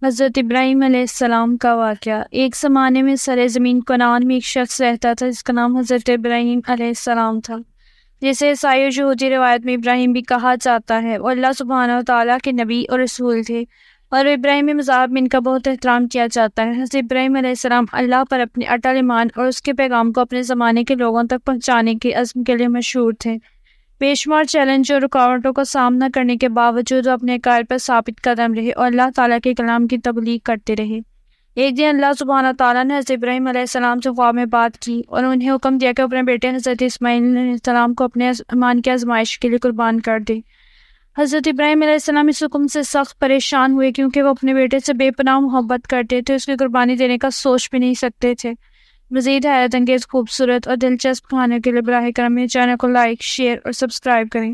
حضرت ابراہیم علیہ السلام کا واقعہ۔ ایک زمانے میں سرزمین کنعان میں ایک شخص رہتا تھا جس کا نام حضرت ابراہیم علیہ السلام تھا، جسے عیسائی اور یہودی روایت میں ابراہیم بھی کہا جاتا ہے۔ وہ اللہ سبحانہ وتعالیٰ کے نبی اور رسول تھے اور ابراہیمی مذاہب میں ان کا بہت احترام کیا جاتا ہے۔ حضرت ابراہیم علیہ السلام اللہ پر اپنے اٹل ایمان اور اس کے پیغام کو اپنے زمانے کے لوگوں تک پہنچانے کے عزم کے لیے مشہور تھے۔ بے شمار چیلنج اور رکاوٹوں کا سامنا کرنے کے باوجود وہ اپنے عقائد پر ثابت قدم رہے اور اللہ تعالیٰ کے کلام کی تبلیغ کرتے رہے۔ ایک دن اللہ سبحانہ تعالیٰ نے حضرت ابراہیم علیہ السلام سے خواب میں بات کی اور انہیں حکم دیا کہ اپنے بیٹے حضرت اسماعیل علیہ السلام کو اپنے ایمان کی آزمائش کے لیے قربان کر دے۔ حضرت ابراہیم علیہ السلام اس حکم سے سخت پریشان ہوئے کیونکہ وہ اپنے بیٹے سے بے پناہ محبت کرتے تھے، اس کی قربانی دینے کا سوچ بھی نہیں سکتے تھے۔ مزید حیرت انگیز، خوبصورت اور دلچسپ کہانیوں کے لیے براہ کرم میرے چینل کو لائک، شیئر اور سبسکرائب کریں۔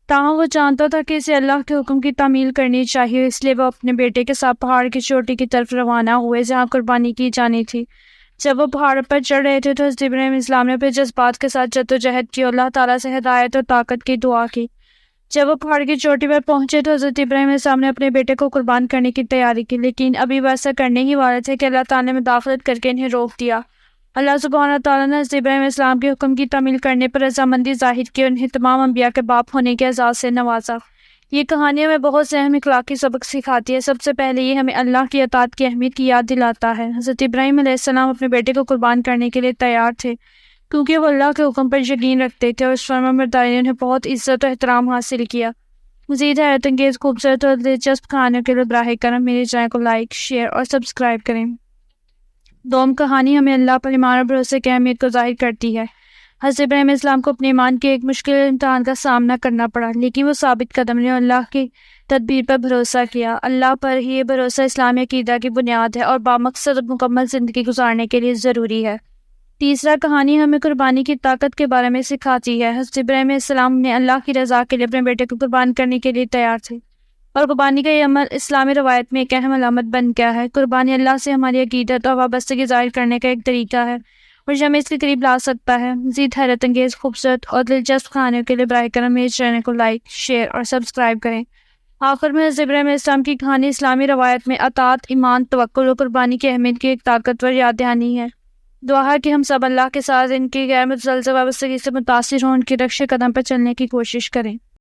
تاہم وہ جانتا تھا کہ اسے اللہ کے حکم کی تعمیل کرنی چاہیے، اس لیے وہ اپنے بیٹے کے ساتھ پہاڑ کی چوٹی کی طرف روانہ ہوئے جہاں قربانی کی جانی تھی۔ جب وہ پہاڑ پر چڑھ رہے تھے تو حضرت ابراہیم علیہ السلام نے اپنے جذبات کے ساتھ جدوجہد کی اور اللہ تعالیٰ سے ہدایت اور طاقت کی دعا کی۔ جب وہ پہاڑ کی چوٹی پر پہنچے تو حضرت ابراہیم علیہ السلام نے اپنے بیٹے کو قربان کرنے کی تیاری کی، لیکن ابھی وہ ایسا کرنے ہی والے تھے کہ اللہ تعالیٰ نے مداخلت کر کے انہیں روک دیا۔ اللہ سبحانہ تعالیٰ نے حضرت ابراہیم علیہ السلام کے حکم کی تعمیل کرنے پر رضامندی ظاہر کی اور انہیں تمام انبیاء کے باپ ہونے کے اعزاز سے نوازا۔ یہ کہانی ہمیں بہت سے اہم اخلاقی سبق سکھاتی ہے۔ سب سے پہلے یہ ہمیں اللہ کی اطاعت کی اہمیت کی یاد دلاتا ہے۔ حضرت ابراہیم علیہ السلام اپنے بیٹے کو قربان کرنے کے لیے تیار تھے کیونکہ وہ اللہ کے حکم پر یقین رکھتے تھے اور اس فرمانبرداری نے انہیں بہت عزت و احترام حاصل کیا۔ مزید حیرت انگیز، خوبصورت اور دلچسپ کہانیوں کے لیے براہ کرم میرے چینل کو لائک، شیئر اور سبسکرائب کریں۔ دوم کہانی ہمیں اللہ پر ایمان اور بھروسے کی اہمیت کو ظاہر کرتی ہے۔ حضرت ابراہیم علیہ السلام کو اپنے ایمان کے ایک مشکل امتحان کا سامنا کرنا پڑا، لیکن وہ ثابت قدم رہے اور اللہ کی تدبیر پر بھروسہ کیا۔ اللہ پر یہ بھروسہ اسلامی عقیدہ کی بنیاد ہے اور بامقصد اور مکمل زندگی گزارنے کے لیے ضروری ہے۔ تیسرا، کہانی ہمیں قربانی کی طاقت کے بارے میں سکھاتی ہے۔ حضرت ابراہیم علیہ السلام نے اللہ کی رضا کے لیے اپنے بیٹے کو قربان کرنے کے لیے تیار تھے اور قربانی کا یہ عمل اسلامی روایت میں ایک اہم علامت بن گیا ہے۔ قربانی اللہ سے ہماری عقیدت اور وابستگی ظاہر کرنے کا ایک طریقہ ہے اور یہ ہمیں اس کے قریب لا سکتا ہے۔ مزید حیرت انگیز، خوبصورت اور دلچسپ کہانیوں کے لیے براہ کرم میرے چینل کو لائک، شیئر اور سبسکرائب کریں۔ آخر میں حضرت ابراہیم علیہ السلام کی کہانی اسلامی روایت میں اطاعت، ایمان، توکل اور قربانی کی اہمیت کی ایک طاقتور یاد دہانی ہے۔ دعا ہے کہ ہم سب اللہ کے ساتھ ان کی غیر متزلزل وابستگی سے متاثر ہوں، ان کی رکشے قدم پر چلنے کی کوشش کریں۔